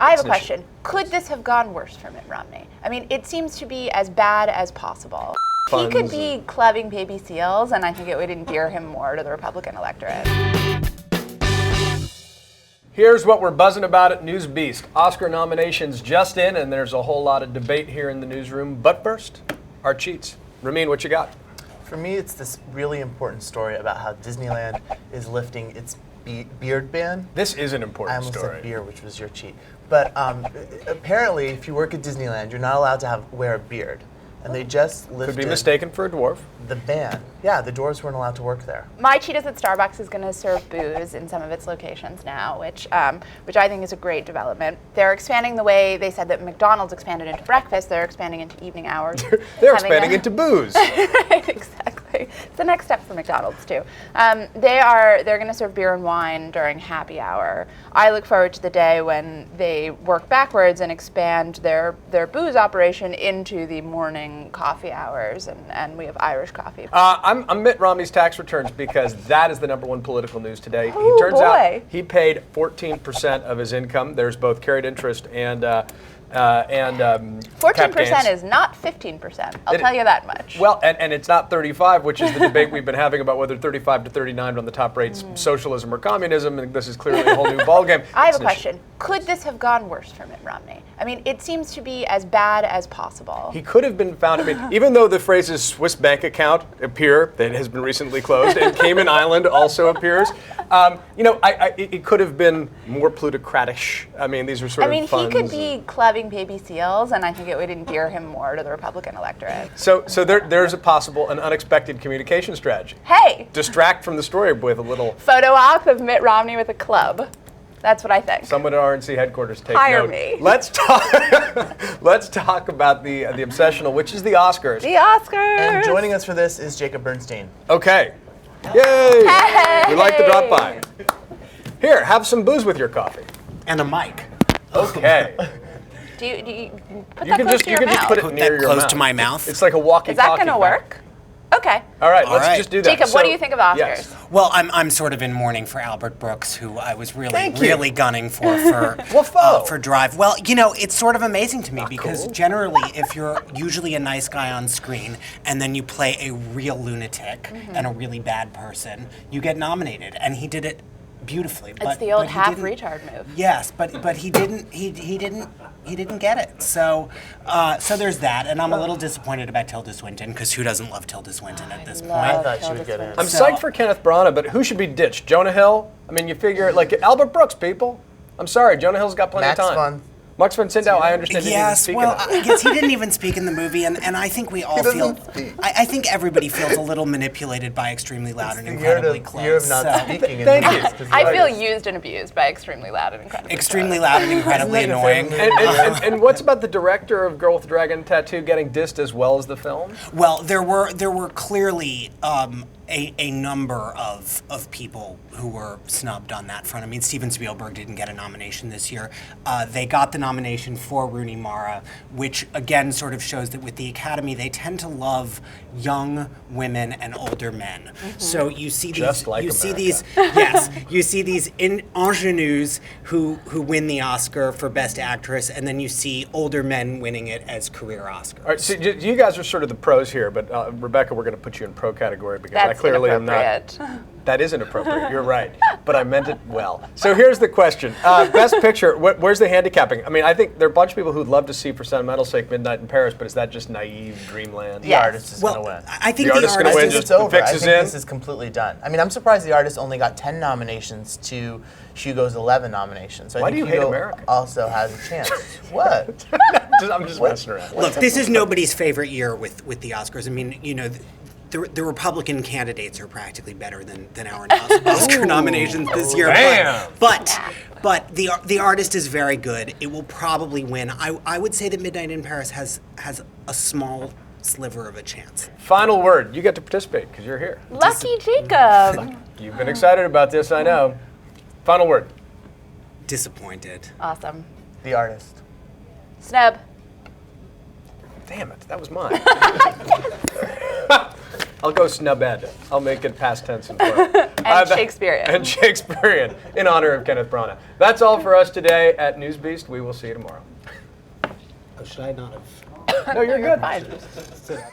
I have a question. Could this have gone worse for Mitt Romney? I mean, it seems to be as bad as possible. He could be clubbing baby seals, and I think it would endear him more to the Republican electorate. Here's what we're buzzing about at NewsBeast. Oscar nominations just in, and there's a whole lot of debate here in the newsroom. But first, our cheats. Ramin, what you got? For me, it's this really important story about how Disneyland is lifting its beard ban. This is an important I almost story. said beer, which was your cheat. But apparently, if you work at Disneyland, you're not allowed to wear a beard. And they just lifted... Could be mistaken for a dwarf. ...the ban. Yeah, the dwarves weren't allowed to work there. My cheat is that Starbucks is going to serve booze in some of its locations now, which I think is a great development. They're expanding the way they said that McDonald's expanded into breakfast. They're expanding into evening hours. They're expanding into booze. Right, exactly. It's the next step for McDonald's too. They're going to serve beer and wine during happy hour. I look forward to the day when they work backwards and expand their booze operation into the morning coffee hours, and we have Irish coffee. I'm Mitt Romney's tax returns because that is the #1 political news today. Oh, He turns boy. out he paid 14% of his income. There's both carried interest and 14% is not 15%. I'll tell you that much. Well, and it's not 35, which is the debate we've been having about whether 35 to 39 on the top rates, socialism or communism, and this is clearly a whole new ballgame. I have a question. Could this have gone worse for Mitt Romney? I mean, it seems to be as bad as possible. He could have been found, I mean, even though the phrases Swiss bank account appear, that has been recently closed, and Cayman Island also appears, it could have been more plutocratic. I mean, these are sort of he could be clubbing baby seals, and I think it would endear him more to the Republican electorate. So there's a possible, an unexpected communication strategy. Hey! Distract from the story with a little photo op of Mitt Romney with a club. That's what I think. Someone at RNC headquarters take Hire note. me. Let's talk about the Obsessional, which is the Oscars. The Oscars! And joining us for this is Jacob Bernstein. Okay. Yay! Hey! We like the drop by. Here, have some booze with your coffee. And a mic. Okay. Do you put You that can close just to your mouth? put it near your close mouth. to my mouth. It's like a walkie-talkie. Is that going to work? Okay. All right, All let's right. just do that. Jacob, what do you think of Oscars? Yes. Well, I'm sort of in mourning for Albert Brooks, who I was Thank you. really gunning for for Drive. Well, it's sort of amazing to me because cool. generally, if you're usually a nice guy on screen and then you play a real lunatic and a really bad person, you get nominated, and he did it beautifully. It's the old half retard move. Yes, but he didn't get it. So there's that, and I'm a little disappointed about Tilda Swinton because who doesn't love Tilda Swinton at this point? I thought she would get in. I'm psyched for Kenneth Branagh, but who should be ditched? Jonah Hill? I mean, you figure, like, Albert Brooks, people. I'm sorry, Jonah Hill's got plenty Max of time. von Max von Sydow, I understand, didn't even Yes, speak well, in it. I guess he didn't even speak in the movie, and I think we all feel. I think everybody feels a little manipulated by Extremely Loud and Incredibly Close. Year of not so. speaking in Thank movies, you. 'cause the I feel artist- used and abused by Extremely Loud and Incredibly Extremely Close. Loud and Incredibly Isn't that your Annoying. favorite And what's about the director of Girl with the Dragon Tattoo getting dissed as well as the film? Well, there were clearly a number of people who were snubbed on that front. I mean, Steven Spielberg didn't get a nomination this year. They got the nomination for Rooney Mara, which again sort of shows that with the Academy, they tend to love young women and older men. So you see these, Just like you see America. these, yes, you see these ingenues who win the Oscar for Best Actress, and then you see older men winning it as career Oscars. All right, so you guys are sort of the pros here, but Rebecca, we're going to put you in pro category because I That's clearly am not. inappropriate. That is inappropriate. You're right, but I meant it well. So here's the question: Best Picture. Where's the handicapping? I mean, I think there are a bunch of people who'd love to see, for sentimental sake, Midnight in Paris, but is that just naive dreamland? The artist is going to win. I think The artist's gonna win, It's just over. I fixes think in. this is completely done. I mean, I'm surprised the artist only got 10 nominations to Hugo's 11 nominations. So I Why think do you hate Hugo America? also has a chance. What? I'm just messing around. Look, this is nobody's favorite year with the Oscars. I mean, the Republican candidates are practically better than our Oscar nominations this year. Bam! But the artist is very good. It will probably win. I would say that Midnight in Paris has a small sliver of a chance. Final word. You get to participate because you're here. Lucky Jacob. You've been excited about this, I know. Final word. Disappointed. Awesome. The artist. Snub. Damn it, that was mine. I'll go snubbed. I'll make it past tense and plural. And Shakespearean. And Shakespearean, in honor of Kenneth Branagh. That's all for us today at NewsBeast. We will see you tomorrow. Oh, should I not have? No, you're good. Fine. Sit up.